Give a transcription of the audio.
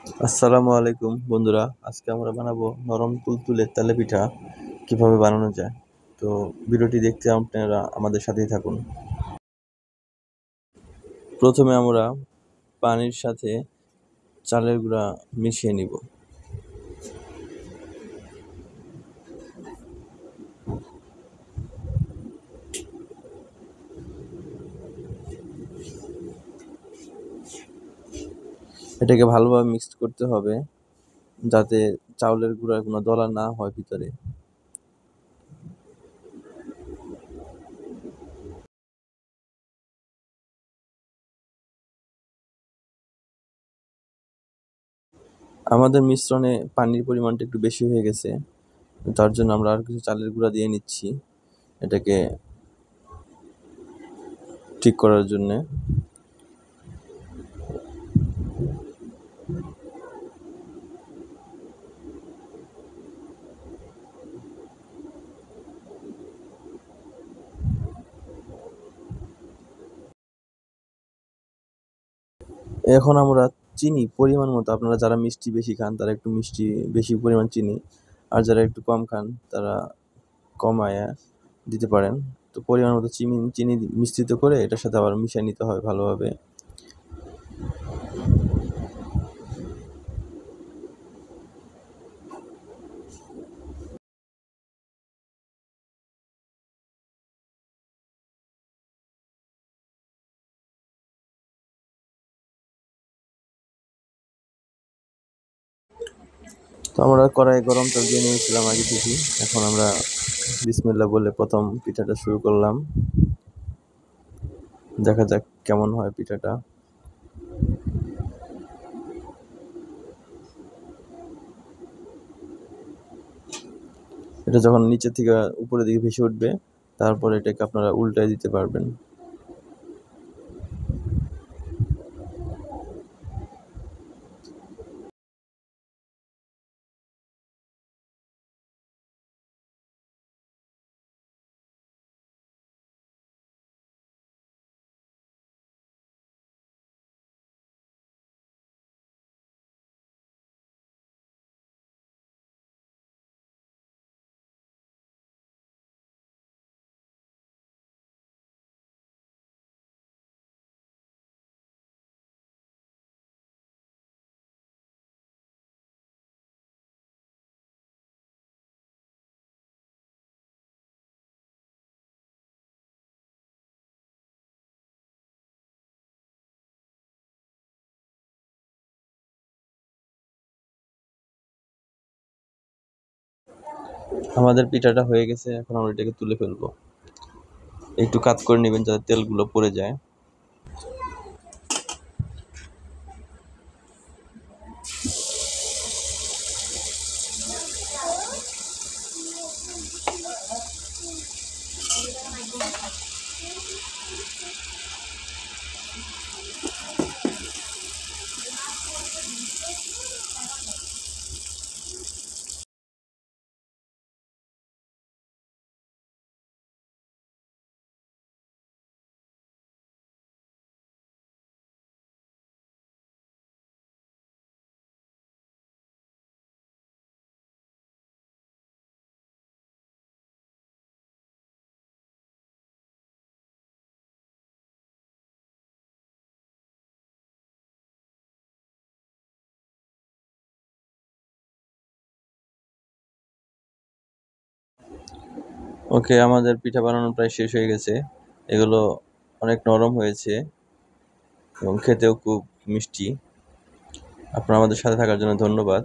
আসসালামু আলাইকুম বন্ধুরা, আজকে আমরা বানাবো নরম তুলতুলে তেলে পিঠা কিভাবে বানানো যায়। তো ভিডিওটি দেখতে আপনারা আমাদের সাথেই থাকুন। প্রথমে আমরা পানির সাথে চালের গুঁড়া মিশিয়ে নিব। এটাকে ভালোভাবে মিক্সড করতে হবে যাতে চাউলের গুঁড়ার কোনো দলা না হয় ভিতরে। আমাদের মিশ্রণে পানির পরিমাণটা একটু বেশি হয়ে গেছে, তার জন্য আমরা আর কিছু চালের গুঁড়া দিয়ে নিচ্ছি এটাকে ঠিক করার জন্যে। এখন আমরা চিনি পরিমাণ মতো, আপনারা যারা মিষ্টি বেশি খান তারা একটু মিষ্টি বেশি পরিমাণ চিনি, আর যারা একটু কম খান তারা কমায়া দিতে পারেন। তো পরিমাণ মতো চিনি চিনি মিশ্রিত করে এটার সাথে আবার মিশিয়ে নিতে হয় ভালোভাবে। তো আমরা কড়াই গরম তেল দিয়ে নিয়েছিলাম আগে থেকেই। এখন আমরা বিসমিল্লাহ বলে প্রথম পিঠাটা শুরু করলাম। দেখা যাক কেমন হয় পিঠাটা। এটা যখন নিচের থেকে উপরের দিকে ভেসে উঠবে, তারপর এটাকে আপনারা উল্টায় দিতে পারবেন। আমাদের পিঠাটা হয়ে গেছে, এখন আমরা এটাকে তুলে ফেলবো। একটু কাত করে নেবেন যাতে তেলগুলো পড়ে যায়। ওকে, আমাদের পিঠা বানানো প্রায় শেষ হয়ে গেছে। এগুলো অনেক নরম হয়েছে এবং খেতেও খুব মিষ্টি। আপনারা আমাদের সাথে থাকার জন্য ধন্যবাদ।